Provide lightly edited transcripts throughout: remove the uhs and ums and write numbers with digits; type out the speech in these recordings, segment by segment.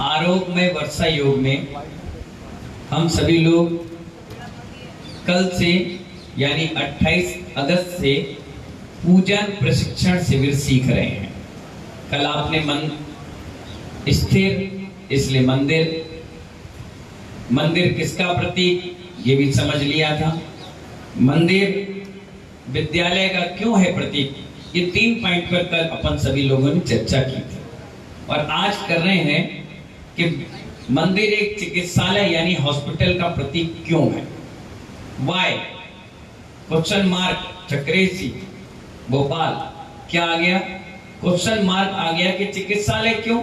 आरोग्यमय वर्षा योग में हम सभी लोग कल से यानी 28 अगस्त से पूजन प्रशिक्षण शिविर सीख रहे हैं। कल आपने मन स्थिर, इसलिए मंदिर किसका प्रतीक ये भी समझ लिया था। मंदिर विद्यालय का क्यों है प्रतीक, ये 3 पॉइंट पर कल अपन सभी लोगों ने चर्चा की थी और आज कर रहे हैं कि मंदिर एक चिकित्सालय यानी हॉस्पिटल का प्रतीक क्यों है। वाई क्वेश्चन मार्क चक्रेसी भोपाल क्या आ गया, क्वेश्चन मार्क आ गया कि चिकित्सालय क्यों।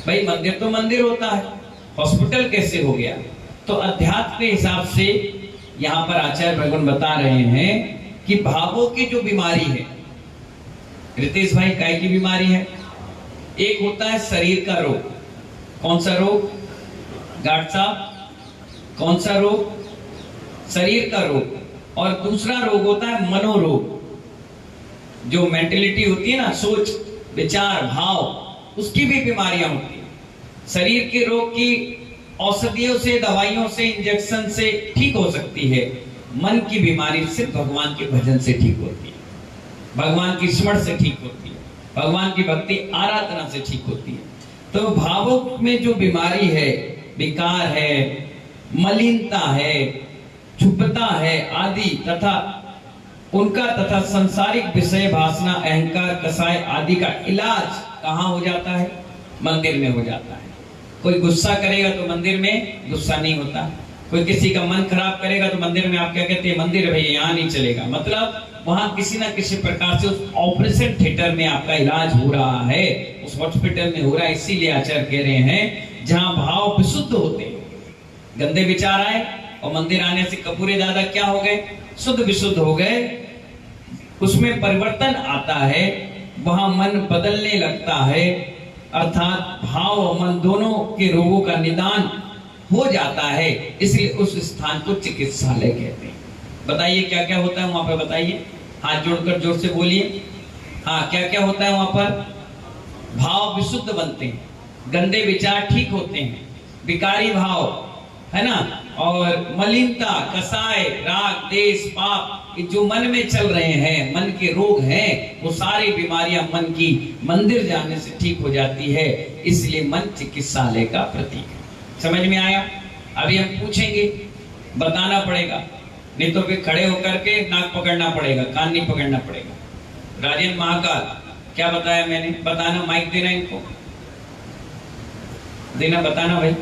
भाई मंदिर तो मंदिर होता है, हॉस्पिटल कैसे हो गया। तो अध्यात्म के हिसाब से यहाँ पर आचार्य भगवान बता रहे हैं कि भावों की जो बीमारी है, रितेश भाई काय की बीमारी है। एक होता है शरीर का रोग, कौन सा रोग गार्ड साहब, कौन सा रोग, शरीर का रोग। और दूसरा रोग होता है मनोरोग, जो मेंटलिटी होती है ना, सोच विचार भाव, उसकी भी बीमारियां होती है। शरीर के रोग की औषधियों से, दवाइयों से, इंजेक्शन से ठीक हो सकती है। मन की बीमारी सिर्फ भगवान के भजन से ठीक होती है, भगवान की स्मरण से ठीक होती है, भगवान की भक्ति आराधना से ठीक होती है। तो भावों में जो बीमारी है, विकार है, मलिनता है, छुपता है आदि तथा उनका तथा संसारिक विषय वासना अहंकार कसाय आदि का इलाज कहाँ हो जाता है, मंदिर में हो जाता है। कोई गुस्सा करेगा तो मंदिर में गुस्सा नहीं होता, कोई किसी का मन खराब करेगा तो मंदिर में आप क्या कहते हैं, मंदिर है भैया यहाँ नहीं चलेगा। मतलब वहां किसी ना किसी प्रकार से उस ऑपरेशन थिएटर में आपका इलाज हो रहा है, उस हॉस्पिटल में हो रहा है। इसीलिए आचार्य कह रहे हैं जहां भाव विशुद्ध होते, गंदे विचार आए और मंदिर आने से कपूरे दादा क्या हो गए, शुद्ध विशुद्ध हो गए, उसमें परिवर्तन आता है, वहां मन बदलने लगता है, अर्थात भाव और मन दोनों के रोगों का निदान हो जाता है। इसलिए उस स्थान को चिकित्सालय कहते हैं। बताइए क्या क्या होता है वहां पर, बताइए, हाथ जोड़कर जोर से बोलिए। हाँ, क्या क्या होता है वहां पर, भाव विशुद्ध बनते हैं, गंदे विचार ठीक होते हैं, विकारी भाव है ना, और मलिनता कसाय राग देश पाप जो मन में चल रहे हैं, मन के रोग हैं, वो सारी बीमारियां मन की मंदिर जाने से ठीक हो जाती है। इसलिए मन चिकित्सालय का प्रतीक है। समझ में आया। अभी हम पूछेंगे, बताना पड़ेगा, नहीं तो फिर खड़े होकर के नाक पकड़ना पड़ेगा, कान नहीं पकड़ना पड़ेगा। राजेंद्र महाकाल क्या बताया मैंने, बताना, माइक देना, इनको देना, बताना भाई।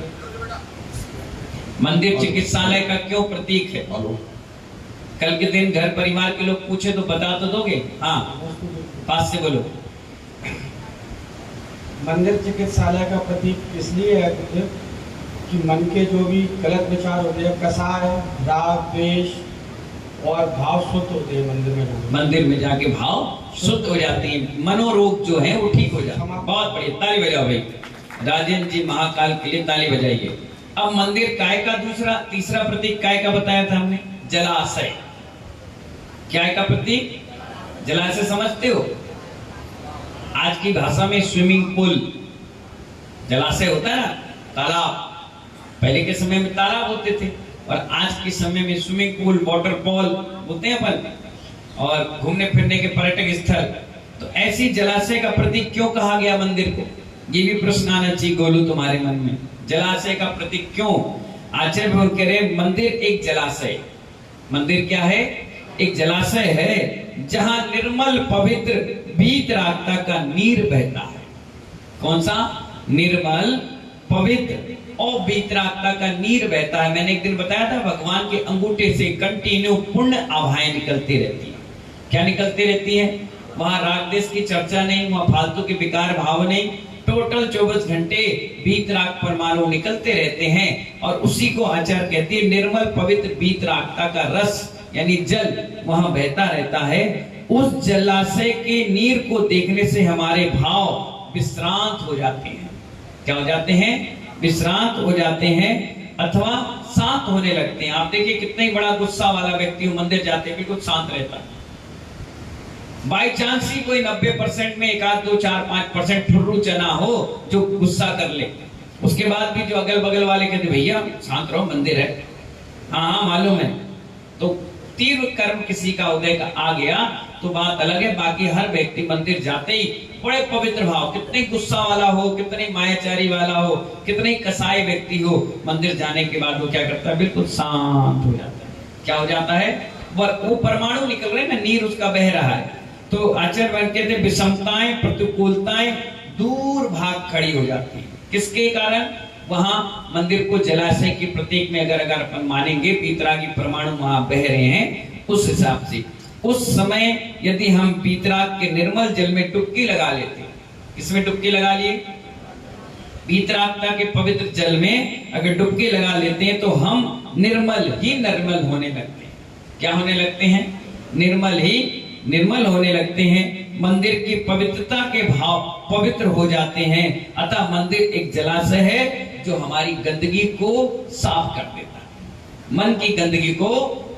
मंदिर चिकित्सालय का क्यों प्रतीक है। कल के दिन घर परिवार के लोग पूछे तो बता तो दोगे। हाँ, पास से बोलो। मंदिर चिकित्सालय का प्रतीक इसलिए है कि मन के जो भी गलत विचार होते हैं, कसाय राग द्वेष और भाव शुद्ध होते हैं मंदिर में जाके भाव शुद्ध हो जाते हैं, मनोरोग जो है वो ठीक हो जाते हैं। बहुत बढ़िया, ताली बजाओ भाई राजेंद्र जी महाकाल के लिए, ताली बजाइए। अब मंदिर काय का तीसरा प्रतीक काय का बताया था हमने, जलाशय। क्या का प्रतीक, जलाशय समझते हो। आज की भाषा में स्विमिंग पूल जलाशय होता है ना, तालाब। पहले के समय में तालाब होते थे और आज के समय में स्विमिंग पूल, वाटरफॉल बोलते हैं अपन, और घूमने फिरने के पर्यटक स्थल। तो ऐसी जलाशय का प्रतीक क्यों कहा गया मंदिर को, ये भी प्रश्न आना चाहिए गोलू तुम्हारे मन में। जलाशय का प्रतीक क्यों, आचार्य भगवान कह रहे मंदिर एक जलाशय। मंदिर क्या है, एक जलाशय है जहां निर्मल पवित्र वीतरागता का नीर बहता है। कौन सा, निर्मल पवित्र और वीतरागता का नीर बहता है। मैंने एक दिन बताया था भगवान के अंगूठे से कंटिन्यू पुण्य आभाएं निकलती रहती है। क्या निकलती रहती है, वहां राग देश की चर्चा नहीं, वहां फालतू के विकार भाव नहीं, टोटल 24 घंटे वीतराग परमाणु निकलते रहते हैं। और उसी को आचार्य कहते हैं निर्मल पवित्र वीतरागता का रस यानी जल वहां बहता रहता है। उस जलाशय के नीर को देखने से हमारे भाव विश्रांत हो जाते हैं। क्या हो जाते हैं, विश्रांत हो जाते हैं अथवा शांत होने लगते हैं। आप देखिए कितना ही बड़ा गुस्सा वाला व्यक्ति हो, मंदिर जाते बिल्कुल शांत रहता है। बाई चांस ही कोई 90% में 1 2 4 5% ठुर्रू चना हो जो गुस्सा कर ले, उसके बाद भी जो अगल बगल वाले कहते भैया शांत रहो, मंदिर है। हाँ हाँ मालूम है। तो तीव्र कर्म किसी का उदय का आ गया तो बात अलग है। बाकी हर व्यक्ति मंदिर जाते ही बड़े पवित्र भाव, कितने गुस्सा वाला हो, कितने मायाचारी वाला हो, कितने कसाई व्यक्ति हो, मंदिर जाने के बाद वो क्या करता है, बिल्कुल शांत हो जाता है। क्या हो जाता है, वो परमाणु निकल रहे ना, नीर उसका बह रहा है। तो आचार्य वन कहते विषमताएं, प्रतिकूलताएं दूर भाग खड़ी हो जाती है। किसके कारण, वहां मंदिर को जलाशय के प्रतीक में अगर अपन मानेंगे, पीतरागी परमाणु वहां बह रहे हैं, उस हिसाब से उस समय यदि हम पीतराग के निर्मल जल में डुबकी लगा लेते, इसमें डुबकी लगा लिए, पीतरागता के पवित्र जल में अगर डुबकी लगा लेते हैं तो हम निर्मल ही निर्मल होने लगते हैं। क्या होने लगते हैं, निर्मल ही निर्मल होने लगते हैं। मंदिर की पवित्रता के भाव पवित्र हो जाते हैं। अतः मंदिर एक जलाशय है जो हमारी गंदगी को साफ कर देता है, मन की गंदगी को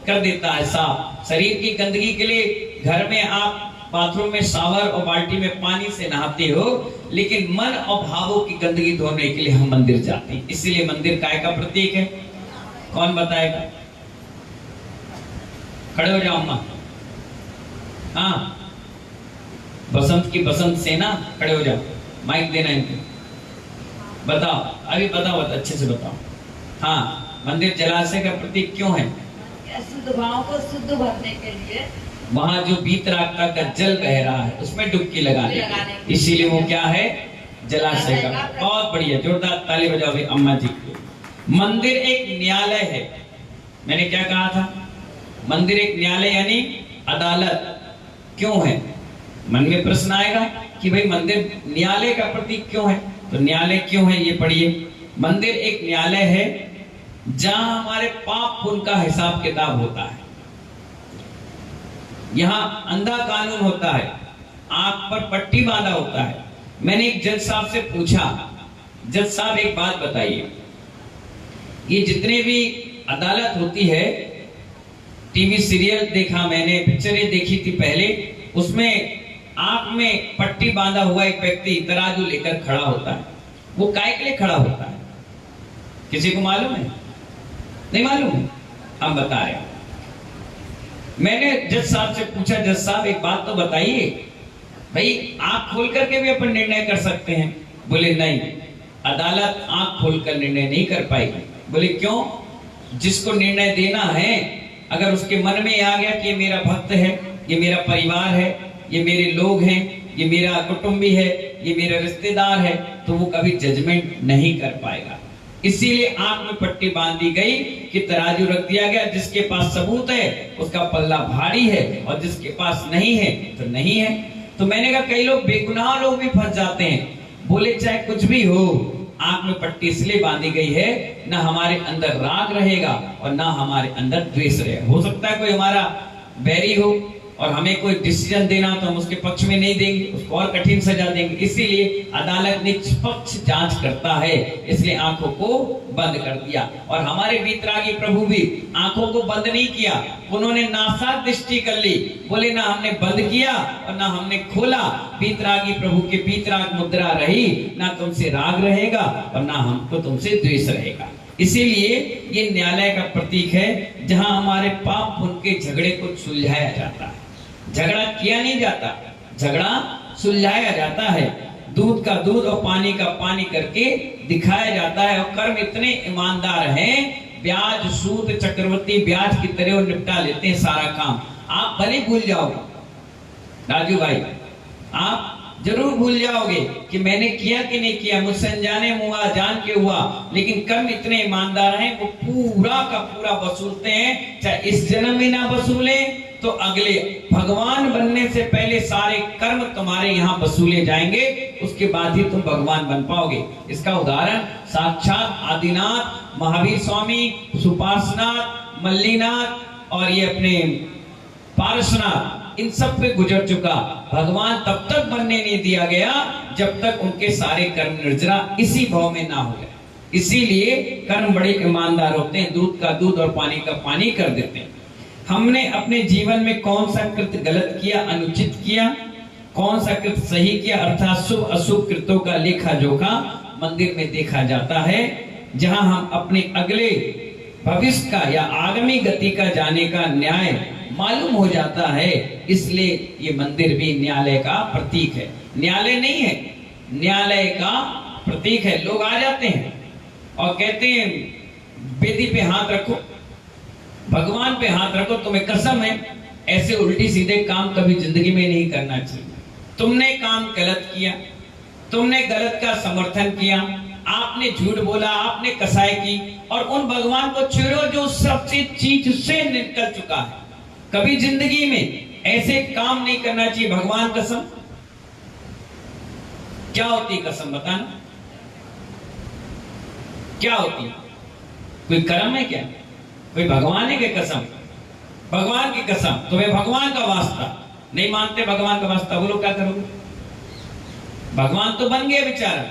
कर देता है साफ। शरीर की गंदगी के लिए घर में आप बाथरूम में शावर और बाल्टी में पानी से नहाते हो, लेकिन मन और भावों की गंदगी धोने के लिए हम मंदिर जाते हैं। इसीलिए मंदिर काय का प्रतीक है, कौन बताएगा? खड़े हो जाओ अम्मा। हाँ, बसंत की बसंत सेना, खड़े हो जाओ, माइक देना इनको। बताओ, अभी बताओ, अच्छे से बताओ। हाँ, मंदिर जलाशय का प्रतीक क्यों है? शुद्ध भाव को शुद्ध भरने के लिए। वहां जो पीतरागता का जल बह रहा है उसमें डुबकी लगाने, इसीलिए वो क्या है, जलाशय का। बहुत बढ़िया, जोरदार ताली बजाओ भाई अम्मा जी को। मंदिर एक न्यायालय है। मैंने क्या कहा था, मंदिर एक न्यायालय यानी अदालत। क्यों है, मन में प्रश्न आएगा कि भाई मंदिर न्यायालय का प्रतीक क्यों है? तो न्यायालय क्यों है ये पढ़िए। मंदिर एक न्यायालय है जहां हमारे पाप पुण्य का हिसाब किताब होता है। यहां अंधा कानून होता है, आंख पर पट्टी बांधा होता है। मैंने एक जज साहब से पूछा, जज साहब एक बात बताइए, ये जितने भी अदालत होती है, टीवी सीरियल देखा मैंने, पिक्चरें देखी थी पहले, उसमें आंख में पट्टी बांधा हुआ एक व्यक्ति तराजू लेकर खड़ा होता है। वो काय के लिए खड़ा होता है, किसी को मालूम है? नहीं मालूम है, हम बता रहे हैं। मैंने जज साहब से पूछा, जज साहब एक बात तो बताइए, भाई आंख खोल करके भी अपन निर्णय कर सकते हैं? बोले नहीं, अदालत आंख खोलकर निर्णय नहीं कर पाएगी। बोले क्यों? जिसको निर्णय देना है, अगर उसके मन में आ गया कि ये मेरा भक्त है, ये मेरा परिवार है, ये मेरे लोग हैं, ये मेरा कुटुंबी है, ये मेरा रिश्तेदार है, तो वो कभी जजमेंट नहीं कर पाएगा। इसीलिए आंख में पट्टी बांधी गई कि तराजू रख दिया गया, जिसके पास सबूत है उसका पल्ला भारी है और जिसके पास नहीं है तो नहीं है। तो मैंने कहा कई लोग बेगुनाह लोग भी फंस जाते हैं। बोले चाहे कुछ भी हो, आंख में पट्टी इसलिए बांधी गई है, ना हमारे अंदर राग रहेगा और ना हमारे अंदर द्वेष रहेगा। हो सकता है कोई हमारा बैरी हो और हमें कोई डिसीजन देना तो हम उसके पक्ष में नहीं देंगे, उसको और कठिन सजा देंगे। इसीलिए अदालत निष्पक्ष जांच करता है, इसलिए आंखों को बंद कर दिया। और हमारे वीतरागी प्रभु भी आंखों को बंद नहीं किया, उन्होंने नासाक दृष्टि कर ली। बोले ना हमने बंद किया और ना हमने खोला। वीतरागी प्रभु की वीतराग मुद्रा रही, ना तुमसे राग रहेगा और ना हमको तुमसे द्वेष रहेगा। इसीलिए ये न्यायालय का प्रतीक है, जहां हमारे पाप पुण्य के झगड़े को सुलझाया जाता है। झगड़ा किया नहीं जाता, झगड़ा सुलझाया जाता है। दूध का दूध और पानी का पानी करके दिखाया जाता है। और कर्म इतने ईमानदार हैं, ब्याज सूद चक्रवर्ती ब्याज की तरह निपटा लेते हैं सारा काम। आप भले भूल जाओगे राजू भाई, आप जरूर भूल जाओगे कि मैंने किया कि नहीं किया, मुझसे अनजाने हुआ, जान के हुआ, लेकिन कर्म इतने ईमानदार हैं, वो पूरा का पूरा वसूलते हैं। चाहे इस जन्म में ना वसूले तो अगले, भगवान बनने से पहले सारे कर्म तुम्हारे यहाँ वसूले जाएंगे, उसके बाद ही तुम भगवान बन पाओगे। इसका उदाहरण साक्षात आदिनाथ, महावीर स्वामी, सुपार्श्वनाथ, मल्लीनाथ और ये अपने पार्श्वनाथ, इन सब पे गुजर चुका। भगवान तब तक बनने नहीं दिया गया जब तक उनके सारे कर्म निर्जरा इसी भाव में ना हो गए। इसीलिए कर्म बड़े ईमानदार होते हैं, दूध का दूध और पानी का पानी कर देते हैं। हमने अपने जीवन में कौन सा कृत्य गलत किया, अनुचित किया, कौन सा कृत्य सही किया, अर्थात शुभ अशुभ कृत्यों का लेखा जोखा मंदिर में देखा जाता है, जहां हम अपने अगले भविष्य का या आगामी गति का जाने का न्याय मालूम हो जाता है। इसलिए ये मंदिर भी न्यायालय का प्रतीक है। न्यायालय नहीं है, न्यायालय का प्रतीक है। लोग आ जाते हैं और कहते हैं वेदी पे हाथ रखो, भगवान पे हाथ रखो, तुम्हें कसम है ऐसे उल्टी सीधे काम कभी जिंदगी में नहीं करना चाहिए। तुमने काम गलत किया, तुमने गलत का समर्थन किया, आपने झूठ बोला, आपने कसाई की, और उन भगवान को छेड़ो जो सबसे चीज से निकल चुका है। कभी जिंदगी में ऐसे काम नहीं करना चाहिए। भगवान कसम क्या होती है? कसम बताना क्या होती है? कोई कर्म है क्या? कोई भगवान है क्या कसम? भगवान की कसम, तुम्हें भगवान का वास्ता, नहीं मानते भगवान का वास्ता, वो लोग क्या करोगे? भगवान तो बन गए बेचारा,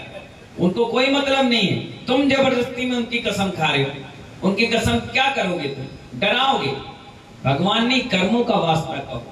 उनको कोई मतलब नहीं है। तुम जबरदस्ती में उनकी कसम खा रहे हो। उनकी कसम क्या करोगे? तुम डराओगे। भगवान नहीं, कर्मों का वास्ता कहो।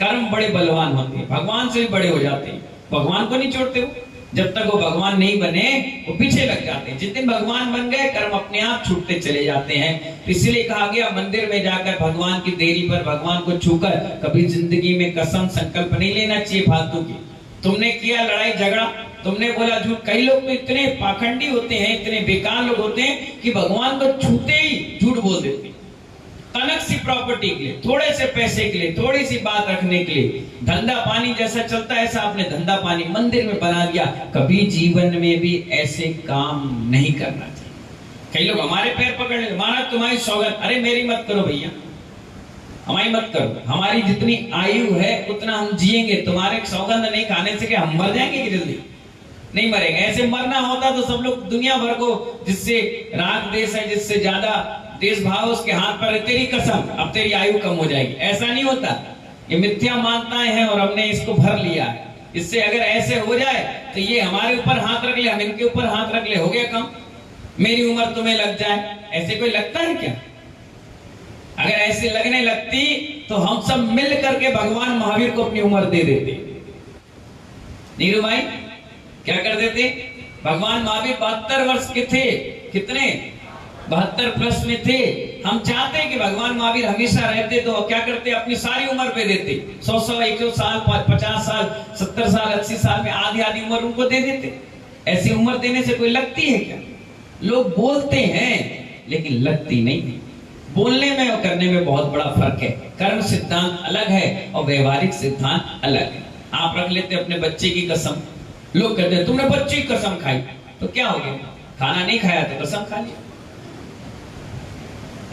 कर्म बड़े बलवान होते हैं, भगवान से भी बड़े हो जाते हैं। भगवान को नहीं छोड़ते हो। जब तक वो भगवान नहीं बने वो पीछे लग जाते हैं। जिस दिन भगवान बन गए कर्म अपने आप छूटते चले जाते हैं। इसलिए कहा गया मंदिर में जाकर भगवान की देरी पर, भगवान को छूकर कभी जिंदगी में कसम संकल्प नहीं लेना चाहिए फालतू की। तुमने किया लड़ाई झगड़ा, तुमने बोला झूठ। कई लोग तो इतने पाखंडी होते हैं, इतने बेकार लोग होते हैं कि भगवान को छूते ही झूठ बोल देते हैं। तनक सी प्रॉपर्टी के लिए, थोड़े से पैसे के लिए, थोड़ी सी बात रखने के लिए, धंधा पानी जैसा चलता है ऐसा आपने धंधा पानी मंदिर में बना दिया। कभी जीवन में भी ऐसे काम नहीं करना चाहिए। कई लोग हमारे पैर पकड़ ले, महाराज तुम्हारी सौगंध, अरे मेरी मत करो भैया, हमारी मत करो। हमारी जितनी आयु है उतना हम जिएंगे, तुम्हारे सौगंध नहीं खाने से क्या हम मर जाएंगे कि जल्दी? नहीं मरेंगे। ऐसे मरना होता तो सब लोग दुनिया भर को, जिससे राग देश है, जिससे ज्यादा देश भाव उसके हाथ पर है, तेरी कसम अब तेरी आयु कम हो जाएगी। ऐसा नहीं होता। ये मिथ्या मान्यताएं हैं और हमने इसको भर लिया है। इससे अगर ऐसे हो जाए तो ये हमारे ऊपर हाथ रख ले, हम इनके ऊपर हाथ रख ले, हो गया कम। मेरी उम्र तुम्हें लग जाए, ऐसे कोई लगता है क्या? अगर ऐसे लगने लगती तो हम सब मिल करके भगवान महावीर को अपनी उम्र दे देते। नीरू भाई क्या कर देते? भगवान महावीर 72 वर्ष के थे। कितने? 72 प्लस में थे। हम चाहते हैं कि भगवान महावीर हमेशा रहते तो क्या करते? अपनी सारी उम्र पे देते। 100 100 साल, 50 साल, 70 साल, 80 साल में आधी आधी उम्र उनको दे देते। ऐसी उम्र देने से कोई लगती है क्या? लोग बोलते हैं लेकिन लगती नहीं। बोलने में और करने में बहुत बड़ा फर्क है। कर्म सिद्धांत अलग है और व्यवहारिक सिद्धांत अलग है। आप रख लेते अपने बच्चे की कसम, लोग कहते हैं तुमने बच्चे की कसम खाई, तो क्या हो गया? खाना नहीं खाया तो कसम खा लिया,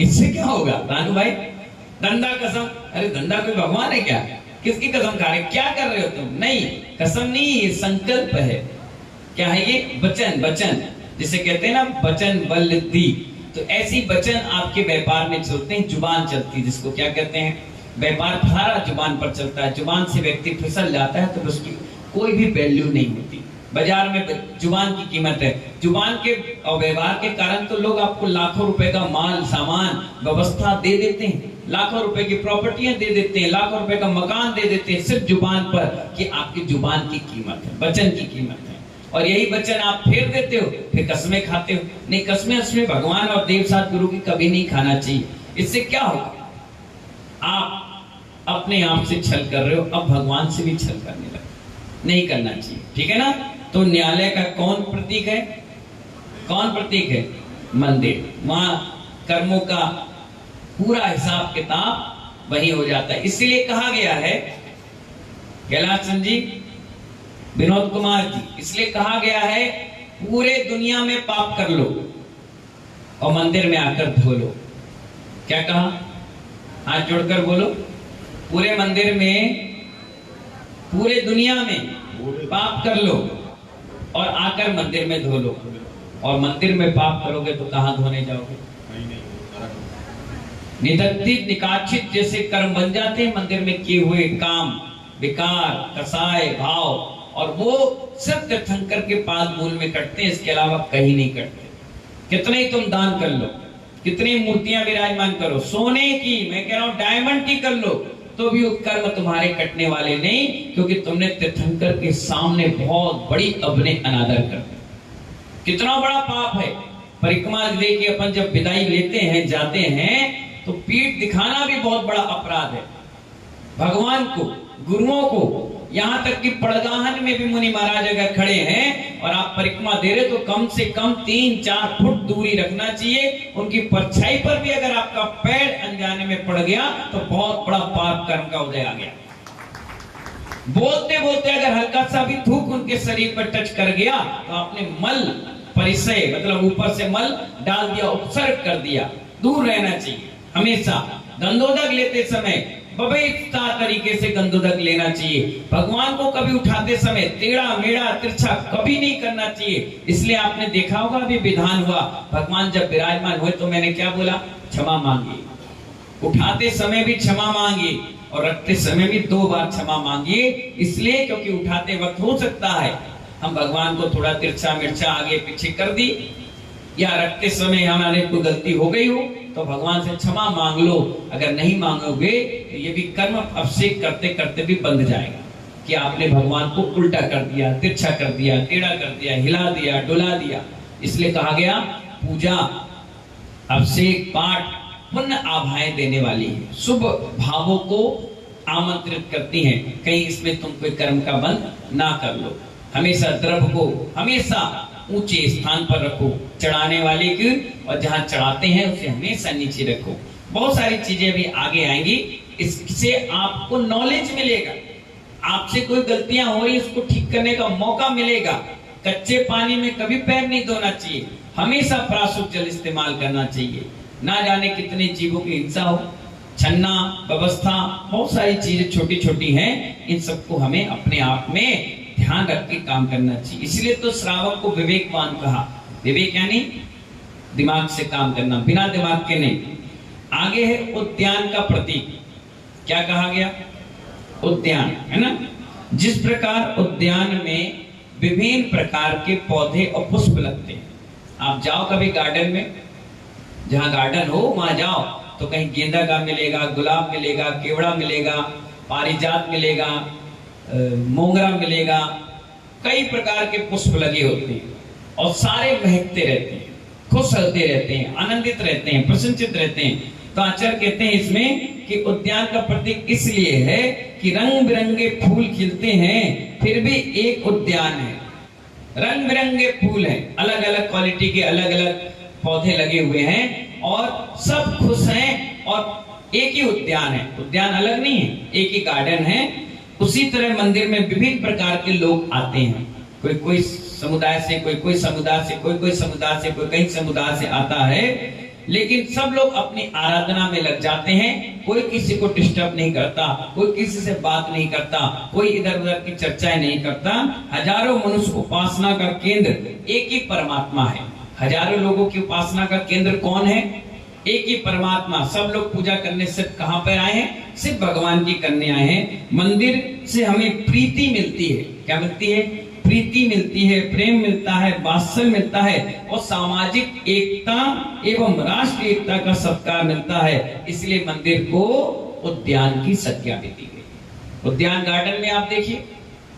इससे क्या होगा? रानू भाई धंधा कसम, अरे धंधा कोई भगवान है क्या? किसकी कसम खा रहे? क्या कर रहे हो तुम? नहीं, कसम नहीं, ये संकल्प है। क्या है ये? वचन। वचन जिसे कहते हैं ना वचन बल दी। तो ऐसी वचन आपके व्यापार में चलते हैं, जुबान चलती है, जिसको क्या कहते हैं? व्यापार सारा जुबान पर चलता है। जुबान से व्यक्ति फिसल जाता है तो उसकी कोई भी वैल्यू नहीं होती। बाजार में जुबान की कीमत है। जुबान के और व्यवहार के कारण तो लोग आपको लाखों रुपए का माल सामान व्यवस्था दे देते हैं, लाखों रुपए की प्रॉपर्टियां दे देते हैं, लाखों रुपए का मकान दे देते हैं, सिर्फ जुबान पर कि आपकी जुबान की कीमत है, वचन की कीमत है। और यही वचन आप फेर देते हो, फिर कस्में खाते हो। नहीं, कस्में उसमें भगवान और देव साथ गुरु की कभी नहीं खाना चाहिए। इससे क्या होगा? आप अपने आप से छल कर रहे हो, अब भगवान से भी छल करने लगे। नहीं करना चाहिए, ठीक है ना? तो न्यायालय का कौन प्रतीक है? कौन प्रतीक है? मंदिर। वहां कर्मों का पूरा हिसाब किताब वही हो जाता है। इसलिए कहा गया है, कैलाश चंद जी, विनोद कुमार जी, इसलिए कहा गया है पूरे दुनिया में पाप कर लो और मंदिर में आकर धो लो। क्या कहा? हाथ जोड़कर बोलो। पूरे मंदिर में, पूरे दुनिया में पाप कर लो और आकर मंदिर में धो लो। और मंदिर में पाप करोगे तो कहां धोने जाओगे? निदत्तित निकाचित जैसे कर्म बन जाते हैं मंदिर में किए हुए काम, विकार, कसाय, भाव, और वो सिर्फ तीर्थंकर के पाद मूल में कटते हैं, इसके अलावा कहीं नहीं कटते। कितने ही तुम दान कर लो, कितनी मूर्तियां विराजमान करो, सोने की, मैं कह रहा हूं डायमंड की कर लो, तो भी वो कर्म तुम्हारे कटने वाले नहीं, क्योंकि तुमने तीर्थंकर के सामने बहुत बड़ी अपने अनादर कर दी। कितना बड़ा पाप है। परिक्रमा दे के अपन जब विदाई लेते हैं, जाते हैं, तो पीठ दिखाना भी बहुत बड़ा अपराध है भगवान को, गुरुओं को। यहाँ तक कि पड़गाहन में भी मुनि महाराज अगर खड़े हैं और आप परिक्रमा दे रहे तो कम से कम 3-4 फुट दूरी रखना चाहिए। उनकी परछाई पर भी अगर आपका पैर अनजाने में पड़ गया तो बहुत बड़ा पाप कर्म का उदय आ गया। बोलते बोलते अगर हल्का सा भी थूक उनके शरीर पर टच कर गया तो आपने मल परिचय, मतलब ऊपर से मल डाल दिया, उपसर्ग कर दिया। दूर रहना चाहिए हमेशा। गंधोदक लेते समय बबेता तरीके से गंधोदक लेना चाहिए। भगवान को कभी उठाते समय टेढ़ा मेढ़ा तिरछा कभी नहीं करना चाहिए। इसलिए आपने देखा होगा अभी विधान हुआ, भगवान जब विराजमान हुए तो मैंने क्या बोला? क्षमा मांगिए। उठाते समय भी क्षमा मांगिए और रखते समय भी 2 बार क्षमा मांगिए। इसलिए क्योंकि उठाते वक्त हो सकता है हम भगवान को थोड़ा तिरछा मिर्चा आगे पीछे कर दी, या रखते समय हमारे कोई गलती हो गई हो तो भगवान से क्षमा मांग लो। अगर नहीं मांगोगे तो ये भी कर्म अभिषेक करते करते भी बंध जाएगा कि आपने भगवान को उल्टा कर दिया, तिरछा कर दिया, टेढ़ा कर दिया, हिला दिया, डुला दिया। इसलिए कहा गया पूजा, अभिषेक, पाठ पुण्य आभाएं देने वाली है, शुभ भावों को आमंत्रित करती हैं। कहीं इसमें तुम कोई कर्म का बंध ना कर लो। हमेशा द्रव्य को हमेशा ऊंचे स्थान पर रखो, चढ़ाने वाले की, और जहां चढ़ाते हैं उसे हमेशा नीचे रखो। बहुत सारी चीजें भी आगे आएंगी, इससे आपको नॉलेज मिलेगा। आपसे कोई गलतियां हो रही उसको ठीक करने का मौका मिलेगा। कच्चे पानी में कभी पैर नहीं धोना चाहिए, हमेशा प्राशुद्ध जल इस्तेमाल करना चाहिए। ना जाने कितने जीवों की हिंसा हो, छन्ना व्यवस्था, बहुत सारी चीजें छोटी छोटी हैं, इन सबको हमें अपने आप में ध्यान रख के काम करना चाहिए। इसलिए तो श्रावक को विवेकवान कहा। विवेक यानी दिमाग से काम करना, बिना दिमाग के नहीं। आगे है उद्यान का प्रतीक। क्या कहा गया? उद्यान, है ना। जिस प्रकार उद्यान में विभिन्न प्रकार के पौधे और पुष्प लगते हैं। आप जाओ कभी गार्डन में, जहां गार्डन हो वहां जाओ तो कहीं गेंदा का मिलेगा, गुलाब मिलेगा, केवड़ा मिलेगा, पारिजात मिलेगा, मोगरा मिलेगा, कई प्रकार के पुष्प लगे होते हैं और सारे महकते रहते हैं, खुश होते रहते हैं, आनंदित रहते हैं, प्रसन्नचित रहते हैं। तो आचार्य कहते हैं इसमें कि उद्यान का प्रतीक इसलिए है कि रंग बिरंगे फूल खिलते हैं, फिर भी एक उद्यान है। रंग बिरंगे फूल हैं, अलग अलग क्वालिटी के अलग अलग पौधे लगे हुए हैं और सब खुश हैं और एक ही उद्यान है। उद्यान अलग नहीं है, एक ही गार्डन है। उसी तरह मंदिर में विभिन्न प्रकार के लोग आते हैं, कोई कोई समुदाय से, कोई कोई समुदाय से, कोई कोई समुदाय से, कोई कई समुदाय से आता है, लेकिन सब लोग अपनी आराधना में लग जाते हैं। कोई किसी को डिस्टर्ब नहीं करता, कोई किसी से बात नहीं करता, कोई इधर उधर की चर्चाएं नहीं करता। हजारों मनुष्य उपासना का केंद्र एक ही परमात्मा है। हजारों लोगों की उपासना का केंद्र कौन है? एक ही परमात्मा। सब लोग पूजा करने से कहां पर आए हैं? सिर्फ भगवान की करने आए हैं। मंदिर से हमें प्रीति मिलती है। क्या मिलती है? प्रीति मिलती है, प्रेम मिलता है, वात्सल्य मिलता है और सामाजिक एकता एवं राष्ट्रीय एकता का सत्कार मिलता है। इसलिए मंदिर को उद्यान की संज्ञा भी दी गई। उद्यान गार्डन में आप देखिए,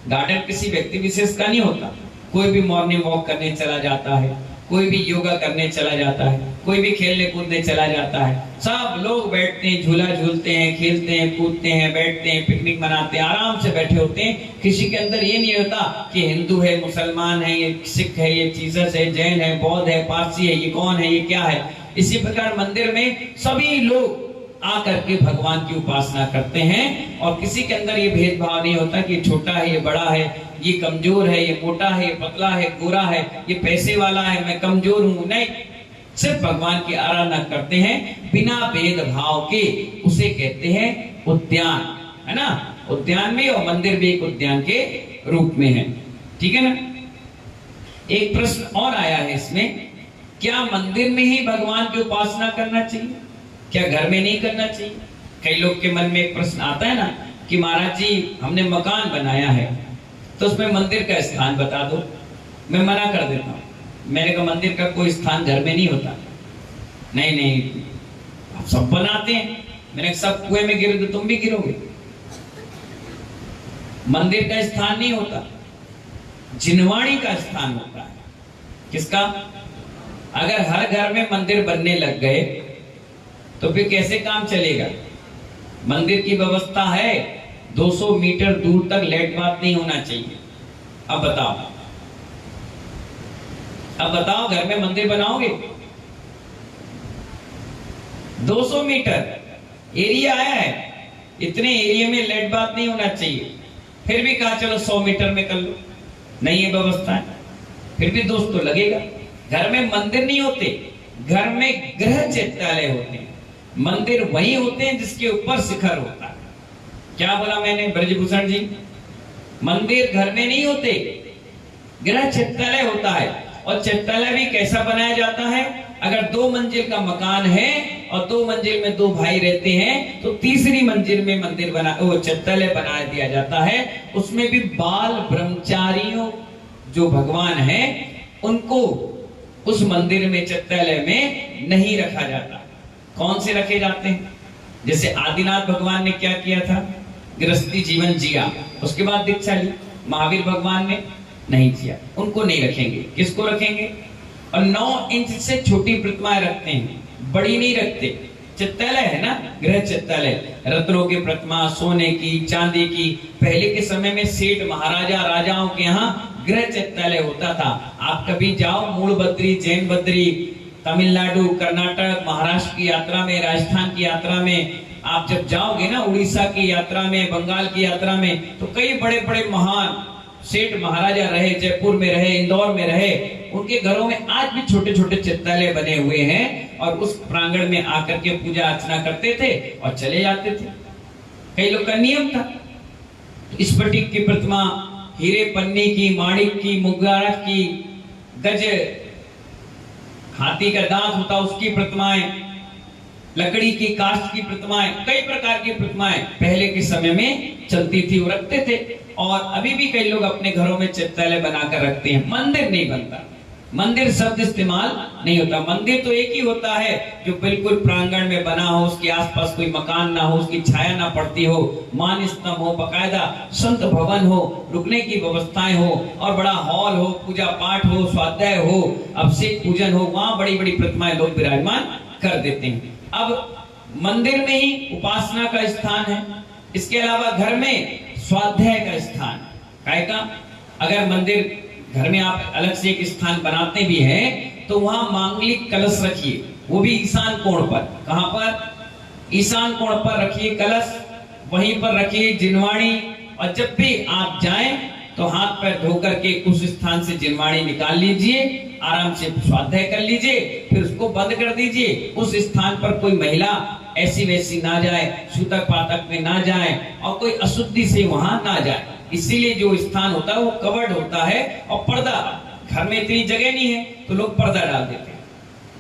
गार्डन किसी व्यक्ति विशेष का नहीं होता। कोई भी मॉर्निंग वॉक करने चला जाता है, कोई भी योगा करने चला जाता है, कोई भी खेलने कूदने चला जाता है। सब लोग बैठते हैं, झूला झूलते हैं, खेलते हैं, कूदते हैं, बैठते हैं, पिकनिक मनाते हैं, आराम से बैठे होते हैं। किसी के अंदर ये नहीं होता कि हिंदू है, मुसलमान है, ये सिख है, ये जीसस है, जैन है, बौद्ध है, पारसी है, ये कौन है, ये क्या है। इसी प्रकार मंदिर में सभी लोग आकर के भगवान की उपासना करते हैं और किसी के अंदर ये भेदभाव नहीं होता कि ये छोटा है, ये बड़ा है, ये कमजोर है, ये मोटा है, ये पतला है, गोरा है, ये पैसे वाला है, मैं कमजोर हूं। नहीं, सिर्फ भगवान की आराधना करते हैं बिना भेदभाव के। उसे कहते हैं उद्यान, है ना। उद्यान में और मंदिर भी एक उद्यान के रूप में है, ठीक है ना। एक प्रश्न और आया है इसमें, क्या मंदिर में ही भगवान की उपासना करना चाहिए, क्या घर में नहीं करना चाहिए? कई लोग के मन में एक प्रश्न आता है ना कि महाराज जी हमने मकान बनाया है तो उसमें मंदिर का स्थान बता दो। मैं मना कर देता हूँ, मैंने कहा मंदिर का कोई स्थान घर में नहीं होता। नहीं नहीं, आप सब बनाते हैं। मैंने कहा सब कुएं में गिरे तो तुम भी गिरोगे। मंदिर का स्थान नहीं होता, जिनवाणी का स्थान होता है। किसका? अगर हर घर में मंदिर बनने लग गए तो फिर कैसे काम चलेगा? मंदिर की व्यवस्था है, 200 मीटर दूर तक लेट बात नहीं होना चाहिए। अब बताओ घर में मंदिर बनाओगे? 200 मीटर एरिया है, इतने एरिया में लेट बात नहीं होना चाहिए। फिर भी कहा चलो 100 मीटर में कर लो, नहीं है व्यवस्था है, फिर भी दोष तो लगेगा। घर में मंदिर नहीं होते, घर में गृह चित्रालय होते हैं। मंदिर वही होते हैं जिसके ऊपर शिखर होता है। क्या बोला मैंने ब्रजभूषण जी? मंदिर घर में नहीं होते, गृह चित्रालय होता है। और चित्रालय भी कैसा बनाया जाता है? अगर 2 मंजिल का मकान है और 2 मंजिल में 2 भाई रहते हैं तो तीसरी मंजिल में मंदिर चित्रालय बना दिया जाता है। उसमें भी बाल ब्रह्मचारियों जो भगवान हैं उनको उस मंदिर में चित्रालय में नहीं रखा जाता। कौन से रखे जाते हैं? जैसे आदिनाथ भगवान ने क्या किया था? गृहस्थी जीवन जिया, उसके बाद दीक्षा ली। महावीर भगवान ने नहीं जिया, उनको नहीं रखेंगे। किसको रखेंगे? और 9 इंच से छोटी प्रतिमाएं रखते हैं, बड़ी नहीं रखते। चित्रालय है ना, गृह चित्रालय, रत्नों की प्रतिमा, सोने की, चांदी की। पहले के समय में सेठ महाराजा राजाओं के यहाँ गृह चित्रालय होता था। आप कभी जाओ मूल बद्री, जैन बद्री, तमिलनाडु, कर्नाटक, महाराष्ट्र की यात्रा में, राजस्थान की यात्रा में आप जब जाओगे ना, उड़ीसा की यात्रा में, बंगाल की यात्रा में, तो कई बड़े बड़े महान सेठ महाराजा रहे, जयपुर में रहे, इंदौर में रहे। उनके घरों में आज भी छोटे छोटे चित्रालय बने हुए हैं और उस प्रांगण में आकर के पूजा अर्चना करते थे और चले जाते थे। कई लोग का नियम था। स्फटिक की प्रतिमा, हीरे पन्नी की, माणिक की, मुगारक की, गज हाथी का दांत होता उसकी प्रतिमाएं, लकड़ी की, काष्ठ की प्रतिमाएं, कई प्रकार की प्रतिमाएं पहले के समय में चलती थी, वो रखते थे। और अभी भी कई लोग अपने घरों में चित्रालय बनाकर रखते हैं। मंदिर नहीं बनता, मंदिर शब्द इस्तेमाल नहीं होता। मंदिर तो एक ही होता है जो बिल्कुल प्रांगण में बना हो, उसके आसपास कोई मकान ना हो, उसकी छाया ना पड़ती हो, मान स्तंभ हो, बकायदा संत भवन हो, रुकने की व्यवस्थाएं हो, और बड़ा हॉल हो, पूजा पाठ हो, स्वाध्याय हो, अभिषेक पूजन हो, वहां बड़ी बड़ी प्रतिमाएं लोग विराजमान कर देते हैं। अब मंदिर में ही उपासना का स्थान है, इसके अलावा घर में स्वाध्याय का स्थान। काय का? अगर मंदिर घर में आप अलग से एक स्थान बनाते भी हैं तो वहां मांगलिक कलश रखिए, वो भी ईशान कोण पर। कहां पर? ईशान कोण पर रखिए कलश, वहीं पर रखिए जिनवाणी। और जब भी आप जाएं तो हाथ पैर धो करके उस स्थान से जिनवाणी निकाल लीजिए, आराम से स्वाध्याय कर लीजिए, फिर उसको बंद कर दीजिए। उस स्थान पर कोई महिला ऐसी वैसी ना जाए, सूतक पातक में ना जाए, और कोई अशुद्धि से वहां ना जाए। इसीलिए जो स्थान होता है वो कवर्ड होता है। और पर्दा, घर में इतनी जगह नहीं है तो लोग पर्दा डाल देते हैं।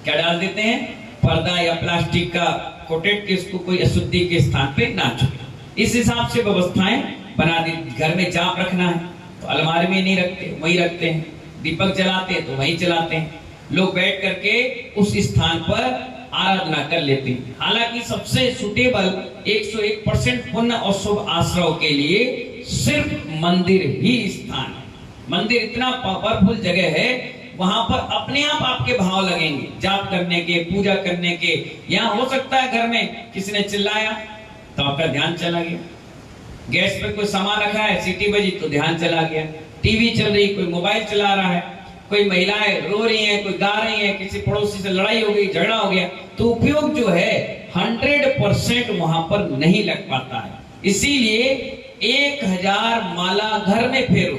क्या डाल देते हैं? पर्दा या प्लास्टिक का कोटेड के इसको कोई अशुद्धि के स्थान पे ना छुए। इस हिसाब से व्यवस्थाएं बना दी। घर में जाप रखना है तो अलमारी में नहीं रखते, वहीं रखते हैं। दीपक जलाते हैं तो वहीं जलाते हैं। लोग बैठ करके उस स्थान पर आराधना कर लेते हैं। हालांकि सबसे सुटेबल 101% पुण्य और शुभ आश्रय के लिए सिर्फ मंदिर ही स्थान है। मंदिर इतना पावरफुल जगह है, वहां पर अपने आप आपके भाव लगेंगे जाप करने के, पूजा करने के। यहाँ हो सकता है घर में किसी ने चिल्लाया तो आपका ध्यान चला गया, गैस पे कोई सामान रखा है, सीटी बजी तो ध्यान चला गया, टीवी चल रही, कोई मोबाइल चला रहा है, कोई महिलाएं रो रही हैं, कोई गा रही हैं, किसी पड़ोसी से लड़ाई हो गई, झगड़ा हो गया, तो उपयोग जो है 100% वहां पर नहीं लग पाता है। इसीलिए 1000 माला घर में फेरो।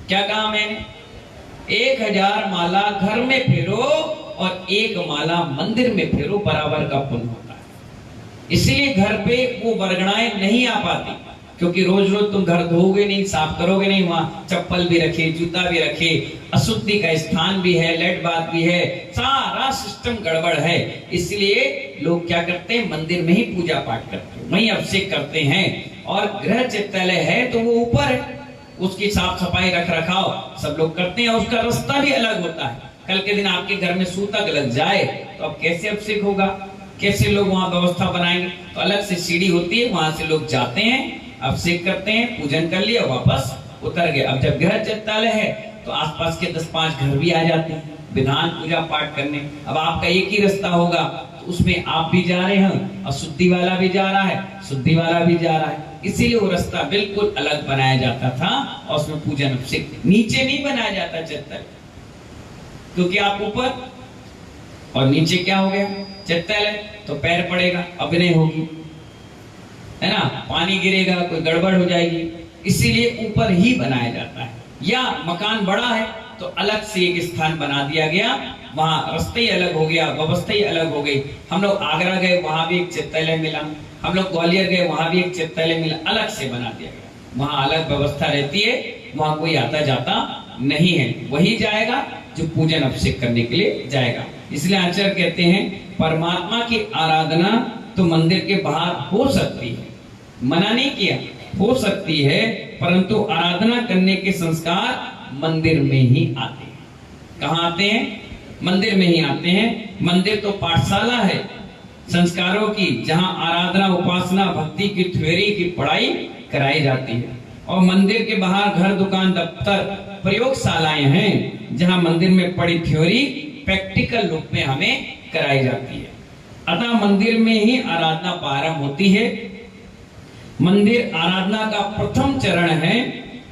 क्या कहा मैंने? 1000 माला घर में फेरो और 1 माला मंदिर में फेरो, बराबर का पुण्य होता है। इसीलिए घर पे वो वर्गणाएं नहीं आ पाती, क्योंकि रोज रोज तुम घर धोगे नहीं, साफ करोगे नहीं, वहां चप्पल भी रखे, जूता भी रखे, अशुद्धि का स्थान भी है, लेट बात भी है, सारा सिस्टम गड़बड़ है। इसलिए लोग क्या करते हैं? मंदिर में ही पूजा पाठ करते हैं, वहीं अभिषेक करते हैं। और गृह चित्रालय है तो वो ऊपर है, उसकी साफ सफाई रख रखाव सब लोग करते हैं, और उसका रास्ता भी अलग होता है। कल के दिन आपके घर में सूतक लग जाए तो अब कैसे अभिषेक होगा? कैसे लोग वहां व्यवस्था बनाएंगे? तो अलग से सीढ़ी होती है, वहां से लोग जाते हैं, अभिषेक करते हैं, पूजन कर लिया, वापस उतर गए। अब जब गृह चित्रालय है तो आसपास के 10-5 घर भी आ जाते हैं विधान पूजा पाठ करने। अब आपका एक ही रास्ता होगा तो उसमें आप भी जा रहे हैं और शुद्धि वाला भी जा रहा है, शुद्धि वाला भी जा रहा है, इसीलिए वो रास्ता बिल्कुल अलग बनाया जाता था और उसमें पूजन अभिषेक नीचे नहीं बनाया जाता चैतन्य, क्योंकि आप ऊपर और नीचे क्या हो गया चैतन्य तो पैर पड़ेगा, अभिनय होगी, है ना, पानी गिरेगा, कोई गड़बड़ हो जाएगी, इसीलिए ऊपर ही बनाया जाता है। या मकान बड़ा है तो अलग से एक स्थान बना दिया गया, वहां रास्ते ही अलग हो गया, व्यवस्था ही अलग हो गई। हम लोग आगरा गए वहां भी एक चित्रालय मिला, हम लोग ग्वालियर गए वहां भी एक चित्रालय मिला, अलग से बना दिया गया, वहां अलग व्यवस्था रहती है, वहां कोई आता जाता नहीं है, वही जाएगा जो पूजन अभिषेक करने के लिए जाएगा। इसलिए आचार्य कहते हैं परमात्मा की आराधना तो मंदिर के बाहर हो सकती है, मना नहीं किया, हो सकती है, परंतु आराधना करने के संस्कार मंदिर में ही आते हैं। कहाँ आते हैं? मंदिर में ही आते हैं। मंदिर तो पाठशाला है संस्कारों की, जहां आराधना, उपासना, भक्ति की थ्योरी की पढ़ाई कराई जाती है। और मंदिर के बाहर घर, दुकान, दफ्तर, प्रयोगशालाएं हैं, जहां मंदिर में पढ़ी थ्योरी प्रैक्टिकल रूप में हमें कराई जाती है। अतः मंदिर में ही आराधना प्रारंभ होती है। मंदिर आराधना का प्रथम चरण है।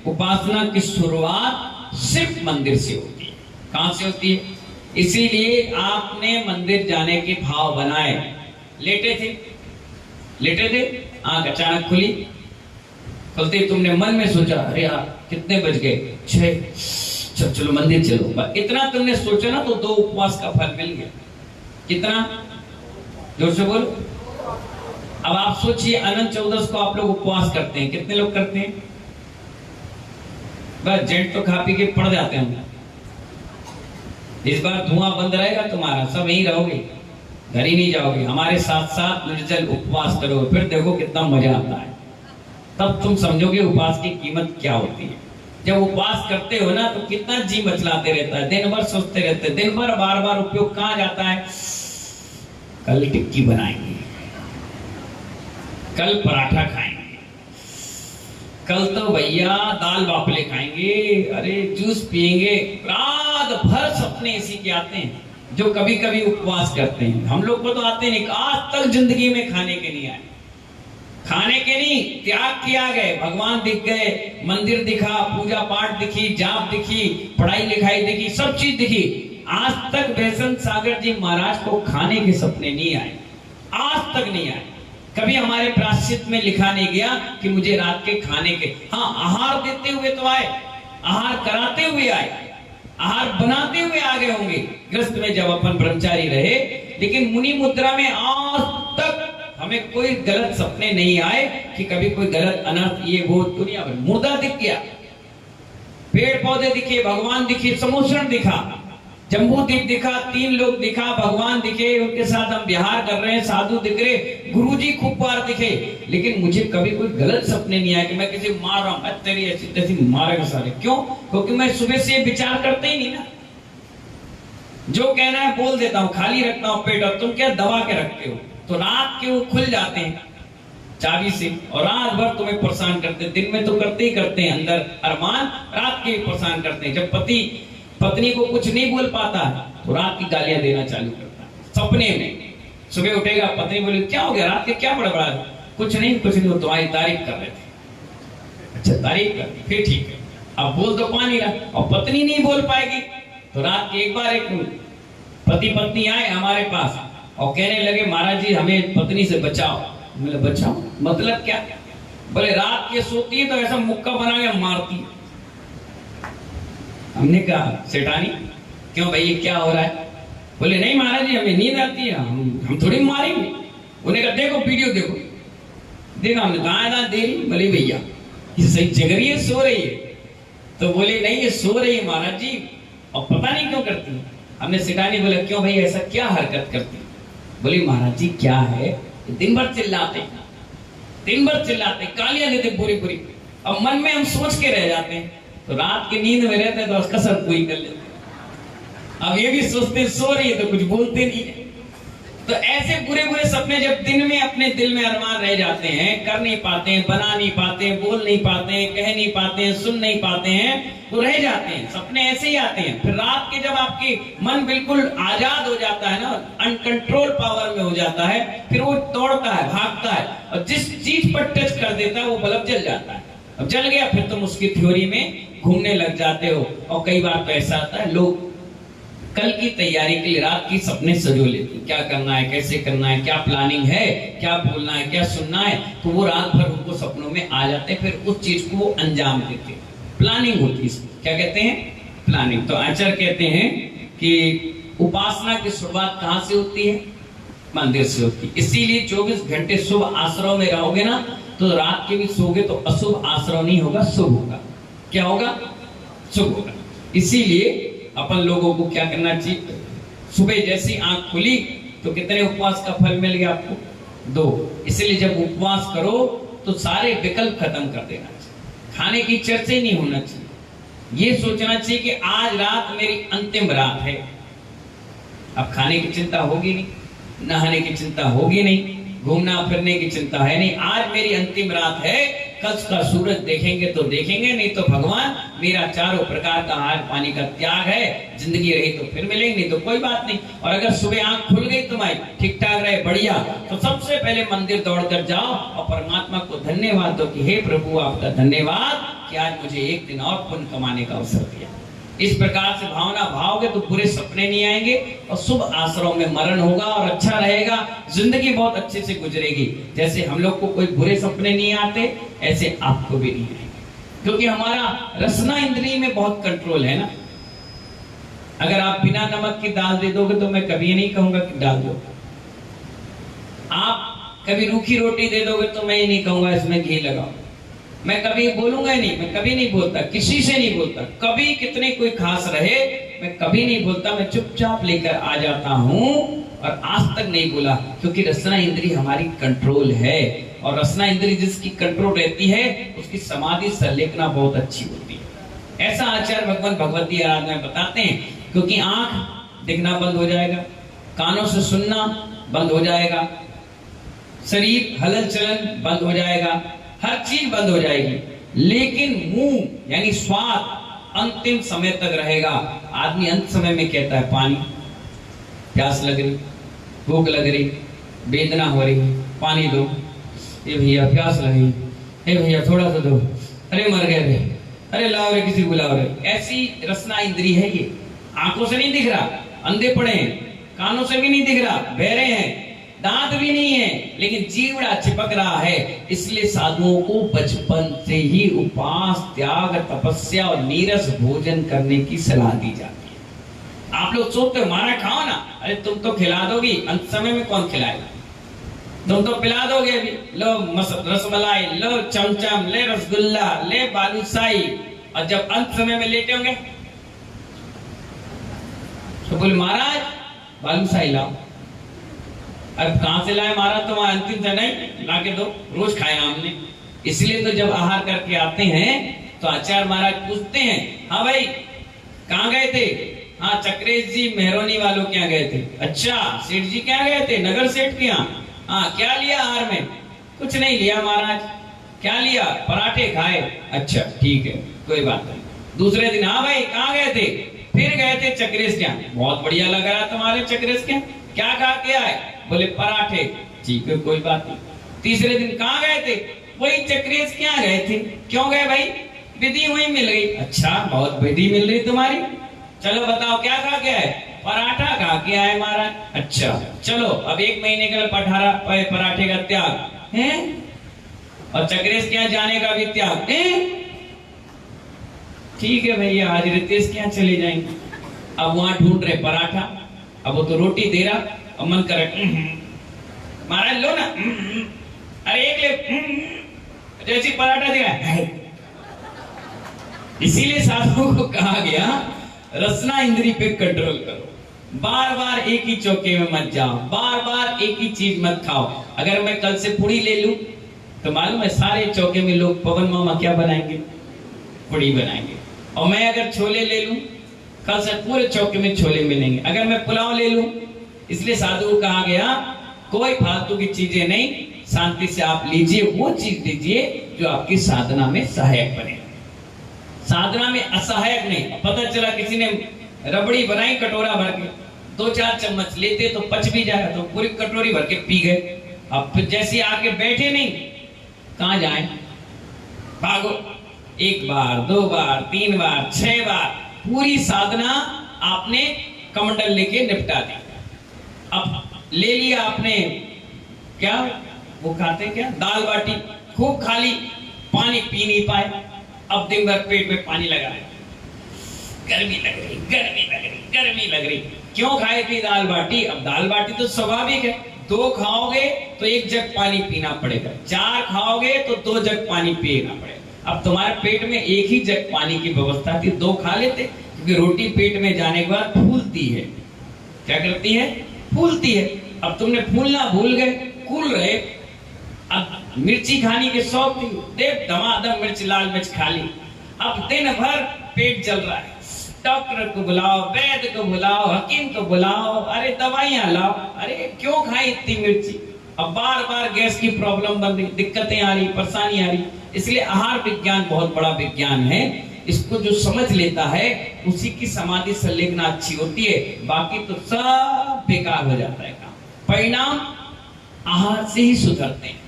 उपासना की शुरुआत सिर्फ मंदिर से होती है। कहां से होती है? इसीलिए आपने मंदिर जाने के भाव बनाए। लेटे थे, आंख अचानक खुली, खुलते तुमने मन में सोचा अरे यार कितने बज गए, 6, चलो मंदिर चलो, इतना तुमने सोचा ना तो 2 उपवास का फल मिल गया। कितना? जोर से बोलो। अब आप सोचिए अनंत चौदस को आप लोग उपवास करते हैं, कितने लोग करते हैं? बस जेंट तो खा पी के पड़ जाते हैं। इस बार धुआं बंद रहेगा तुम्हारा, सब यहीं रहोगे, घर ही नहीं जाओगे। हमारे साथ साथ निर्जल उपवास करो, फिर देखो कितना मजा आता है। तब तुम समझोगे उपवास की कीमत क्या होती है। जब उपवास करते हो ना तो कितना जी मचलाते रहता है, दिन भर सोचते रहते हैं, दिन भर बार बार उपयोग कहां जाता है? कल टिक्की बनाएंगे, कल पराठा खाएंगे, कल तो भैया दाल बाफले खाएंगे, अरे जूस पिएंगे, रात भर सपने इसी के आते हैं। जो कभी कभी उपवास करते हैं, हम लोग को तो आते नहीं, आज तक जिंदगी में खाने के नहीं आए, खाने के नहीं, त्याग किया गए, भगवान दिख गए, मंदिर दिखा, पूजा पाठ दिखी, जाप दिखी, पढ़ाई लिखाई दिखी, सब चीज दिखी। आज तक वैष्णव सागर जी महाराज को खाने के सपने नहीं आए, आज तक नहीं आए। कभी हमारे प्रायश्चित में लिखा नहीं गया कि मुझे रात के खाने के, हाँ आहार देते हुए तो आए, आहार कराते हुए आए, आहार बनाते हुए आ गए होंगे गृहस्थ में जब अपन ब्रह्मचारी रहे, लेकिन मुनि मुद्रा में आज तक हमें कोई गलत सपने नहीं आए कि कभी कोई गलत अनर्थ ये वो दुनिया में। मुर्दा दिख गया, पेड़ पौधे दिखे, भगवान दिखे, समोषण दिखा, जम्बू द्वीप दिखा, 3 लोग दिखा, भगवान दिखे, उनके साथ हम विहार कर रहे हैं, साधु दिख रहे, गुरुजी खूब बार दिखे, लेकिन मुझे कभी कोई गलत सपने नहीं आया कि मैं किसी मार रहा हूं, तेरी ऐसी तैसी मारेगा सारे। क्यों? क्योंकि मैं सुबह से विचार करते ही नहीं ना, जो कहना है बोल देता हूं, खाली रखता हूं पेट, और तुम क्या दबा के रखते हो, तो रात के वो खुल जाते हैं चाबी से और रात भर तुम्हें परेशान करते हैं। दिन में तो करते ही करते हैं अंदर अरमान, रात के परेशान करते हैं। जब पति पत्नी को कुछ नहीं बोल पाता तो रात की गालियां देना चालू करता है सपने में। सुबह उठेगा, पत्नी बोले क्या हो गया, रात के क्या बड़बड़ा? कुछ नहीं, वो तुम्हारी तारीफ कर रहे थे। अच्छा तारीफ कर, फिर ठीक है, अब बोल तो पा नहीं रहा, और पत्नी नहीं बोल पाएगी तो रात के एक बार एक पति पत्नी आए हमारे पास और कहने लगे महाराज जी हमें पत्नी से बचाओ। बोले बचाओ मतलब क्या? बोले रात के सोती है तो ऐसा मुक्का बना के मारती है। हमने कहा सेठानी क्यों भाई क्या हो रहा है? बोले नहीं महाराज जी हमें नींद आती है, हम थोड़ी मारेंगे। उन्हें कहा देखो वीडियो देखो, देखा हमने दाएं दे रही। बोले भैया ये सही जग रही है, सो रही है? तो बोले नहीं ये सो रही है महाराज जी, और पता नहीं क्यों करती है। हमने सेठानी बोला क्यों भाई ऐसा क्या हरकत करती? बोले महाराज जी क्या है, दिन भर चिल्लाते, गालियां देते पूरी पूरी, अब मन में हम सोच के रह जाते हैं, तो रात की नींद में रहते तो कसर पूरी कर लेते। अब ये भी सोचते सो रही है तो कुछ बोलते नहीं है, तो ऐसे बुरे बुरे सपने जब दिन में अपने दिल में अरमान रह जाते हैं, कर नहीं पाते हैं, बना नहीं पाते हैं, बोल नहीं पाते हैं, कह नहीं पाते हैं, सुन नहीं पाते हैं, वो रह जाते हैं। सपने ऐसे ही आते हैं। फिर रात के जब आपके मन बिल्कुल आजाद हो जाता है ना, अनकंट्रोल पावर में हो जाता है, फिर वो दौड़ता है, भागता है, और जिस चीज पर टच कर देता है वो बल्ब जल जाता है। अब जल गया, फिर तुम उसकी थ्योरी में घूमने लग जाते हो। और कई बार तो ऐसा आता है, लोग कल की तैयारी के लिए रात की सपने सजो लेते हैं, क्या करना है, कैसे करना है, क्या प्लानिंग है, क्या बोलना है, क्या सुनना है, तो वो रात भर उनको सपनों में आ जाते हैं, फिर उस चीज को वो अंजाम देते हैं। प्लानिंग होती है, क्या कहते हैं, प्लानिंग। तो आचार्य कहते हैं कि उपासना की शुरुआत कहां से होती है, मंदिर से होती है। इसीलिए 24 घंटे शुभ आश्रम में रहोगे ना, तो रात के भी सोगे तो अशुभ आश्रम नहीं होगा, शुभ होगा। क्या होगा, शुभ होगा। इसीलिए अपन लोगों को क्या करना चाहिए, सुबह जैसी आंख खुली तो कितने उपवास का फल मिल गया आपको, 2। इसलिए जब उपवास करो तो सारे विकल्प खत्म कर देना चाहिए, खाने की चर्चा ही नहीं होना चाहिए। ये सोचना चाहिए कि आज रात मेरी अंतिम रात है। अब खाने की चिंता होगी नहीं, नहाने की चिंता होगी नहीं, घूमना फिरने की चिंता है नहीं। आज मेरी अंतिम रात है, कल का सूरज देखेंगे तो देखेंगे, नहीं तो भगवान मेरा चारों प्रकार का आहार पानी का त्याग है। जिंदगी रही तो फिर मिलेंगे, नहीं तो कोई बात नहीं। और अगर सुबह आंख खुल गई तुम्हारी, ठीक ठाक रहे, बढ़िया, तो सबसे पहले मंदिर दौड़ कर जाओ और परमात्मा को धन्यवाद दो कि हे प्रभु आपका धन्यवाद कि आज मुझे एक दिन और पुण्य कमाने का अवसर दिया। इस प्रकार से भावना भाओगे तो बुरे सपने नहीं आएंगे और शुभ आश्रम में मरण होगा और अच्छा रहेगा, जिंदगी बहुत अच्छे से गुजरेगी। जैसे हम लोग को कोई बुरे सपने नहीं आते, ऐसे आपको भी नहीं आएंगे, क्योंकि हमारा रसना इंद्रिय में बहुत कंट्रोल है ना। अगर आप बिना नमक की दाल दे दोगे तो मैं कभी नहीं कहूंगा कि डाल दो। आप कभी रूखी रोटी दे दोगे तो मैं ये नहीं कहूंगा इसमें घी लगाओ। मैं कभी बोलूंगा नहीं, मैं कभी नहीं बोलता, किसी से नहीं बोलता। कभी कितने कोई खास रहे मैं कभी नहीं बोलता, मैं चुपचाप लेकर आ जाता हूं और आज तक नहीं बोला, क्योंकि रसना इंद्री हमारी कंट्रोल है। और रसना इंद्री जिसकी कंट्रोल रहती है उसकी समाधि संलेखना बहुत अच्छी होती है। ऐसा आचार्य भगवान भगवती आराधना में बताते हैं, क्योंकि आंख दिखना बंद हो जाएगा, कानों से सुनना बंद हो जाएगा, शरीर हलल चलन बंद हो जाएगा, हर चीज बंद हो जाएगी, लेकिन मुंह यानी स्वाद अंतिम समय तक रहेगा। आदमी अंत समय में कहता है पानी, प्यास लग रही, भूख लग रही, वेदना हो रही, पानी दो, ये भैया प्यास लगी, हे भैया थोड़ा सा दो, अरे मर गए रे, अरे लाओ रे, किसी बुलाओ रे। ऐसी रसना इंद्री है ये। आंखों से नहीं दिख रहा, अंधे पड़े हैं, कानों से भी नहीं दिख रहा, बहरे हैं, दांत भी नहीं है, लेकिन जीवड़ा चिपक रहा है। इसलिए साधुओं को बचपन से ही उपवास, त्याग, तपस्या और नीरस भोजन करने की सलाह दी जाती है। आप लोग सोचते हो मारा खाओ ना, अरे तुम तो खिला दोगी, अंत समय में कौन खिलाएगा? तुम तो पिला दोगे अभी, लो रसमलाई, लो चमचम, ले रसगुल्ला, ले बालूशाही, और जब अंत समय में लेटे होंगे तो बोले महाराज बालूशाही लाओ। अब कहां से लाए महाराज, तो वहां अंतिम से नहीं लाके दो, रोज खाया हमने। इसलिए तो जब आहार करके आते हैं तो आचार्य महाराज पूछते हैं, हाँ भाई कहाँ गए थे? हाँ चक्रेश जी मेहरोनी वालों के यहाँ गए थे। अच्छा सेठ जी क्या गए थे? नगर सेठ के यहाँ। हाँ क्या लिया आहार में? कुछ नहीं लिया महाराज। क्या लिया? पराठे खाए। अच्छा ठीक है कोई बात नहीं। दूसरे दिन, हाँ भाई कहाँ गए थे? फिर गए थे चक्रेश के यहाँ। बहुत बढ़िया लग रहा तुम्हारे चक्रेश के यहाँ, क्या खा के आए? बोले पराठे। ठीक है कोई बात नहीं। तीसरे दिन कहाँ गए थे? वही चक्रेश के यहाँ गए थे। क्यों गए भाई? विधि वही मिल गई। अच्छा बहुत विधि मिल रही तुम्हारी, चलो बताओ क्या खा के आए? पराठा खा के आए महाराज। अच्छा चलो अब 1 महीने का पराठे का त्याग है और चक्रेश के यहाँ जाने का भी त्याग है। ठीक है भैया आज रितेश के यहाँ चले जाएंगे। अब वहां ढूंढ रहे पराठा, अब वो तो रोटी दे रहा, अब मन करे महाराज लो ना, अरे एक ले, जैसी पराठा दिया। इसीलिए साधुओं को कहा गया रसना इंद्री पे कंट्रोल करो, बार बार एक ही चौके में मत जाओ, बार बार एक ही चीज मत खाओ। अगर मैं कल से पूड़ी ले लूं तो मालूम है सारे चौके में लोग पवन मामा क्या बनाएंगे? पूड़ी बनाएंगे। और मैं अगर छोले ले लूं कल से पूरे चौके में छोले मिलेंगे। अगर मैं पुलाव ले लूं इसलिए साधु को कहा गया कोई फालतू की चीजें नहीं, शांति से आप लीजिए, वो चीज दीजिए जो आपकी साधना में सहायक बने, साधना में असहायक नहीं। पता चला किसी ने रबड़ी बनाई कटोरा भर के, 2-4 चम्मच लेते तो पच भी जाएगा, तो पूरी कटोरी भर के पी गए। अब फिर जैसे आके बैठे नहीं, कहां जाएं, भागो, 1 बार 2 बार 3 बार 6 बार पूरी साधना आपने कमंडल लेके निपटा दी। अब ले लिया आपने, क्या वो खाते क्या, दाल बाटी खूब खा ली, पानी पी नहीं पाए। अब दिन भर पेट में पानी लगा है, गर्मी लग रही, गर्मी लग रही, गर्मी लग रही। क्यों खाई थी दाल बाटी? अब दाल बाटी तो स्वाभाविक है, 2 खाओगे तो 1 जग पानी पीना पड़ेगा, 4 खाओगे तो 2 जग पानी पीना पड़ेगा। अब तुम्हारे पेट में 1 ही जग पानी की व्यवस्था थी, 2 खा लेते, क्योंकि रोटी पेट में जाने के बाद फूलती है। क्या करती है? फूलती है। अब तुमने फूलना भूल गए, फूल रहे। अब मिर्ची खाने के शौक थी, देव धमाधम मिर्च, लाल मिर्च खा ली। अब दिन भर पेट जल रहा है, डॉक्टर को बुलाओ, वैद्य को बुलाओ, हकीम को बुलाओ, अरे दवाइयां लाओ, अरे क्यों खाई इतनी मिर्ची? अब बार बार गैस की प्रॉब्लम बन रही, दिक्कतें आ रही, परेशानी आ रही। इसलिए आहार विज्ञान बहुत बड़ा विज्ञान है, इसको जो समझ लेता है उसी की समाधि संलेखना अच्छी होती है, बाकी तो सब बेकार हो जाता है काम। परिणाम आहार से ही सुधरते हैं।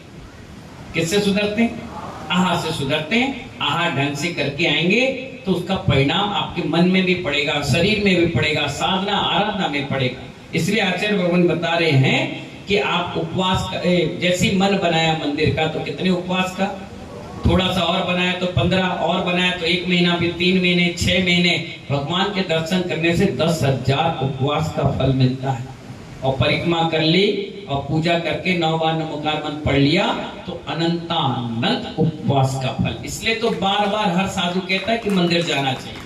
किससे सुधरते हैं? आहार से सुधरते हैं। आहार ढंग से करके आएंगे तो उसका परिणाम आपके मन में भी पड़ेगा, शरीर में भी पड़ेगा, साधना आराधना में पड़ेगा। इसलिए आचार्य भगवान बता रहे हैं कि आप उपवास करें। जैसे मन बनाया मंदिर का, तो कितने उपवास का, थोड़ा सा और बनाया तो 15, और बनाया तो 1 महीना, फिर 3 महीने, 6 महीने। भगवान के दर्शन करने से 10,000 उपवास का फल मिलता है। और परिक्रमा कर ली और पूजा करके 9 बार नमोकार मंत्र पढ़ लिया तो अनंतानंत उपवास का फल। इसलिए तो बार बार हर साधु कहता है कि मंदिर जाना चाहिए,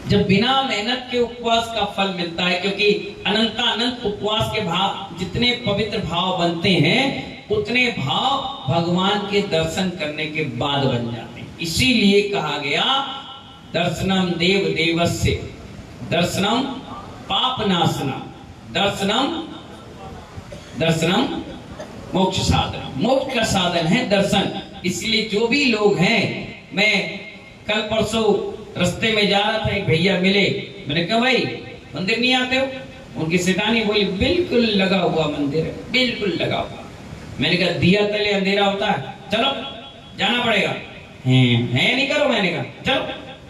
जब बिना मेहनत के उपवास का फल मिलता है। क्योंकि अनंतानंत उपवास के भाव, जितने पवित्र भाव बनते हैं उतने भाव भगवान के दर्शन करने के बाद बन जाते हैं। इसीलिए कहा गया दर्शनम देव देवस्य, दर्शनम पाप नाशनम, दर्शनम मोक्ष साधन। मोक्ष का साधन है दर्शन। इसलिए जो भी लोग हैं, मैं कल परसों रास्ते में जा रहा था, एक भैया मिले, मैंने कहा भाई मंदिर नहीं आते हो? उनकी सेठानी बोली बिल्कुल लगा हुआ मंदिर है, बिल्कुल लगा हुआ। मैंने कहा दिया तले अंधेरा होता है, चलो जाना पड़ेगा। है नहीं करो, मैंने कहा चलो।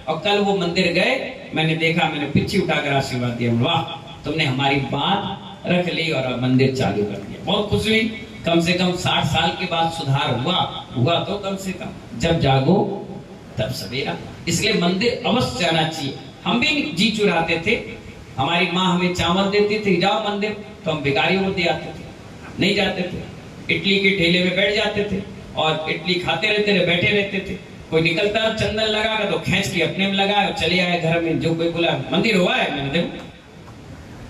और कल वो मंदिर गए, मैंने देखा, मैंने पीछे उठाकर आशीर्वाद दिया, वाह तुमने हमारी बात रख ली और मंदिर चालू कर दिया। बहुत खुशी हुई। कम से कम 60 साल के बाद सुधार हुआ तो कम से कम, जब जागो तब सवेरा। इसलिए मंदिर अवश्य जाना चाहिए। हम भी जी चुराते थे, हमारी माँ हमें चावल देती थी, जाओ मंदिर, तो हम भिखारियों को दे आते थे, नहीं जाते थे। इडली के ठेले में बैठ जाते थे और इडली खाते रहते थे, बैठे रहते थे। कोई निकलता चंदन लगा कर तो खींच के अपने में लगाया और चले आए घर में। जो कोई बोला मंदिर हुआ है, मैंने देखो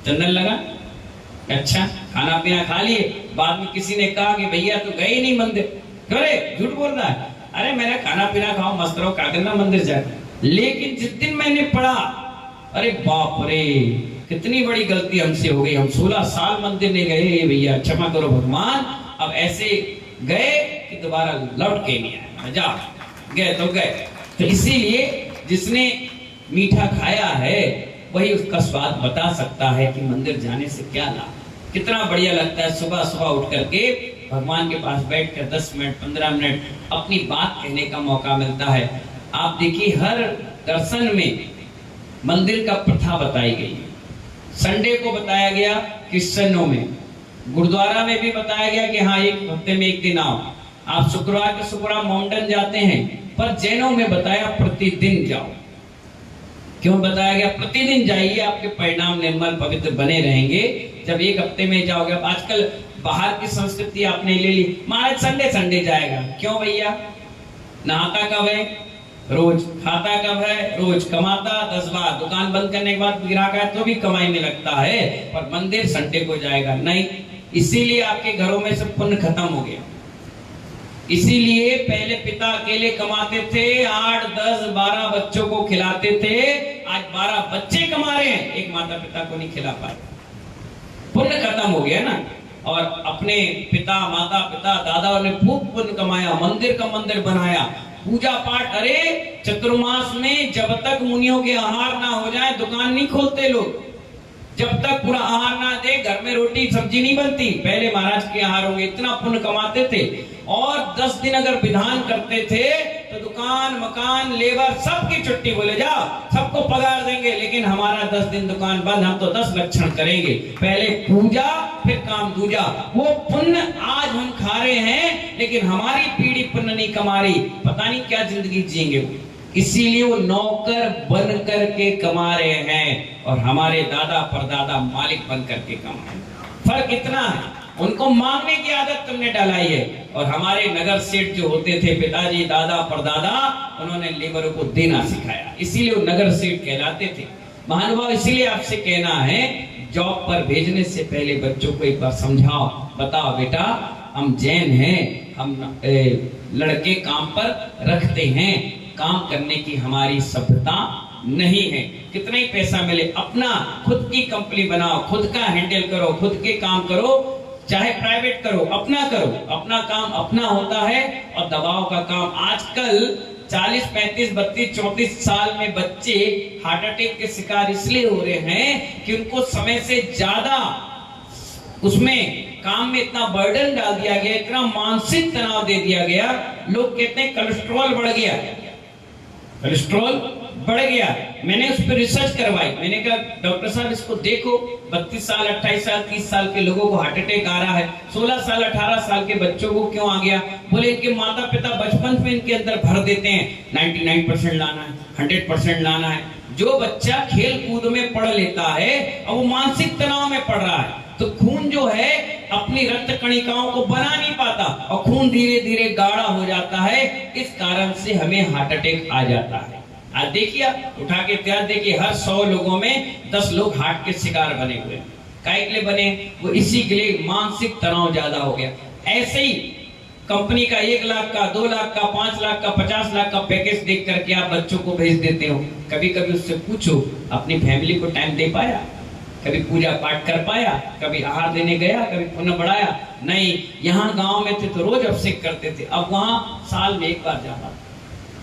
चंदन लगा, अच्छा खाना पीना खा लिए। बाद में किसी ने कहा कि भैया तो गए नहीं मंदिर, करे झूठ बोल रहा है। अरे मेरा खाना पीना खाओ, मस्त रहो, क्या करना मंदिर जाके। लेकिन जिस दिन मैंने पढ़ा, अरे बाप रे कितनी बड़ी गलती हमसे हो गई, हम 16 साल मंदिर नहीं गए, भैया क्षमा करो भगवान। अब ऐसे गए कि दोबारा लौट के नहीं आए, जा गए तो गए। तो इसीलिए जिसने मीठा खाया है वही उसका स्वाद बता सकता है कि मंदिर जाने से क्या लाभ। कितना बढ़िया लगता है सुबह सुबह उठ करके भगवान के पास बैठकर 10 मिनट 15 मिनट अपनी बात कहने का मौका मिलता है। आप देखिए हर दर्शन में मंदिर का प्रथा बताई गई है। संडे को बताया गया क्रिश्चियनों में, गुरुद्वारा में भी बताया गया कि हाँ एक हफ्ते में 1 दिन आओ। आप शुक्रवार के शुक्रवार माउंटेन जाते हैं, पर जैनों में बताया प्रतिदिन जाओ। क्यों बताया गया? प्रतिदिन जाइए, आपके परिणाम निर्मल पवित्र बने रहेंगे जब 1 हफ्ते में जाओगे। अब आजकल बाहर की संस्कृति आपने ले ली, महाराज संडे संडे जाएगा। क्यों भैया? नहाता कब है? रोज। खाता कब है? रोज। कमाता 10 बार, दुकान बंद करने के बाद ग्राहक आए तो भी कमाई में लगता है, पर मंदिर संडे को जाएगा नहीं। इसीलिए आपके घरों में सब पुण्य खत्म हो गया। इसीलिए पहले पिता अकेले कमाते थे, 8, 10, 12 बच्चों को खिलाते थे। आज 12 बच्चे कमा रहे हैं, एक माता पिता को नहीं खिला पाए। पुण्य खत्म हो गया ना। और अपने पिता माता पिता दादा ने खूब पुण्य कमाया, मंदिर का मंदिर बनाया, पूजा पाठ। अरे चतुर्मास में जब तक मुनियों के आहार ना हो जाए दुकान नहीं खोलते लोग। जब तक पूरा आहार ना दे घर में रोटी सब्जी नहीं बनती। पहले महाराज के आहार होंगे, इतना पुण्य कमाते थे। और 10 दिन अगर विधान करते थे तो दुकान मकान लेबर सबकी छुट्टी, बोले जाओ सबको पगार देंगे। लेकिन हमारा 10 दिन दुकान बंद, हम तो 10 लक्षण करेंगे, पहले पूजा फिर काम दूजा। वो पुण्य आज हम खा रहे हैं, लेकिन हमारी पीढ़ी पुण्य नहीं कमा रही, पता नहीं क्या जिंदगी जिएंगे। इसीलिए वो नौकर बन करके कमा रहे हैं और हमारे दादा परदादा मालिक बन करके कमा रहे हैं। फर्क इतना है, उनको मांगने की आदत तुमने डालाई है। और हमारे नगर सेठ जो होते थे, पिताजी दादा परदादा, उन्होंने लेबरों को देना सिखाया, इसीलिए वो नगर सेठ कहलाते थे। महानुभाव, इसीलिए आपसे कहना है, जॉब पर भेजने से पहले बच्चों को एक बार समझाओ, बताओ बेटा हम जैन हैं, हम लड़के काम पर रखते हैं, काम करने की हमारी सभ्यता नहीं है। कितना ही पैसा मिले, अपना खुद की कंपनी बनाओ, खुद का हैंडल करो, खुद के काम करो, चाहे प्राइवेट करो, अपना करो। अपना काम अपना होता है और दबाव का काम। आजकल 40, 35, 32, 34 साल में बच्चे हार्ट अटैक के शिकार इसलिए हो रहे हैं कि उनको समय से ज्यादा उसमें काम में इतना बर्डन डाल दिया गया, इतना मानसिक तनाव दे दिया गया। लोग कहते हैं कोलेस्ट्रॉल बढ़ गया, कोलेस्ट्रॉल बढ़ गया। मैंने उस पर रिसर्च करवाई, मैंने कहा डॉक्टर साहब इसको देखो, 32 साल 28 साल 30 साल के लोगों को हार्ट अटैक आ रहा है, 16 साल 18 साल के बच्चों को क्यों आ गया? बोले इनके माता पिता बचपन में इनके अंदर भर देते हैं 99% लाना है, 100% लाना है। जो बच्चा खेल कूद में पढ़ लेता है और वो मानसिक तनाव में पढ़ रहा है, तो खून जो है अपनी रक्त कणिकाओं को बना नहीं पाता और खून धीरे धीरे गाढ़ा हो जाता है। इस कारण से हमें हार्ट अटैक आ जाता है। आज देखिए, उठा के इतिहास देखिए, हर 100 लोगों में 10 लोग हार्ट के शिकार बने हुए। काहे के लिए बने? वो इसी के लिए मानसिक तनाव ज्यादा हो गया। ऐसे ही कंपनी का 1 लाख का, 2 लाख का, 5 लाख का, 50 लाख का पैकेज देख करके आप बच्चों को भेज देते हो। कभी कभी उससे पूछो, अपनी फैमिली को टाइम दे पाया? कभी पूजा पाठ कर पाया? कभी आहार देने गया? कभी पुण्य बढ़ाया? नहीं। यहाँ गांव में थे तो रोज अभिषेक करते थे, अब वहां साल में 1 बार जाता,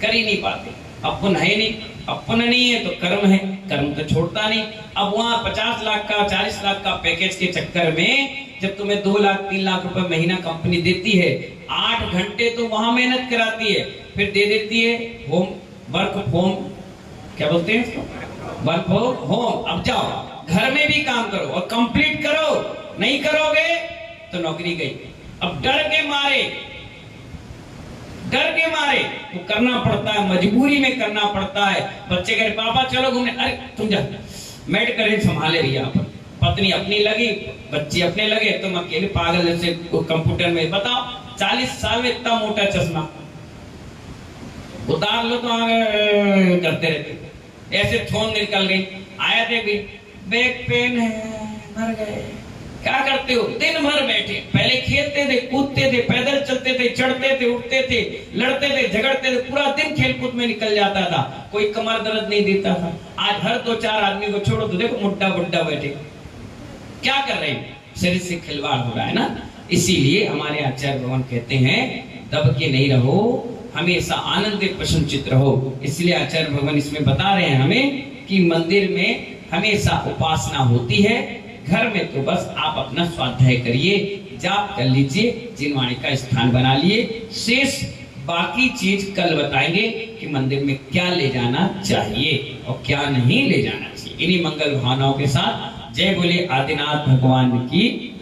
कर ही नहीं पाते। अब पुण्य है नहीं, अब पुण्य नहीं है तो कर्म है, कर्म तो छोड़ता नहीं। अब वहां 50 लाख का 40 लाख का पैकेज के चक्कर में जब तुम्हें 2 लाख 3 लाख रुपए महीना कंपनी देती है, 8 घंटे तो वहां मेहनत कराती है, फिर दे देती है होम वर्क होम, क्या बोलते हैं इसको, वर्क होम। अब जाओ घर में भी काम करो और कंप्लीट करो, नहीं करोगे तो नौकरी गई। अब डर के मारे वो करना पड़ता है, मजबूरी में करना पड़ता है। बच्चे कह रहे पापा चलो घूमने, अरे तुम जा, मेड करे संभाले रही, यहाँ पर पत्नी अपनी लगी, बच्चे अपने लगे, तुम अकेले पागल जैसे कंप्यूटर में। बताओ 40 साल में इतना मोटा चश्मा उतार लो तो आगे करते रहते, ऐसे थोन निकल गई। आया थे भी बैक पेन है, मर गए। क्या करते हो? दिन भर बैठे, पहले खेलते थे, कूदते थे, पैदल चलते थे, चढ़ते थे, उठते थे, लड़ते थे, झगड़ते थे, पूरा दिन खेलकूद में निकल जाता था, कोई कमर दर्द नहीं देता था। आज हर 2-4 आदमी को छोड़ो तो देखो मुड्डा बुड्ढा बैठे, क्या कर रहे हैं? शरीर से खिलवाड़ हो रहा है ना। इसीलिए हमारे आचार्य भगवान कहते हैं दब के नहीं रहो, हमेशा आनंदित प्रसन्नचित रहो। इसलिए आचार्य भगवान इसमें बता रहे हैं हमें कि मंदिर में हमेशा उपासना होती है, घर में तो बस आप अपना स्वाध्याय करिए, जाप कर लीजिए, जिनवाणी का स्थान बना लिए। शेष बाकी चीज कल बताएंगे कि मंदिर में क्या ले जाना चाहिए और क्या नहीं ले जाना चाहिए। इन्हीं मंगल भावनाओं के साथ जय बोले आदिनाथ भगवान की।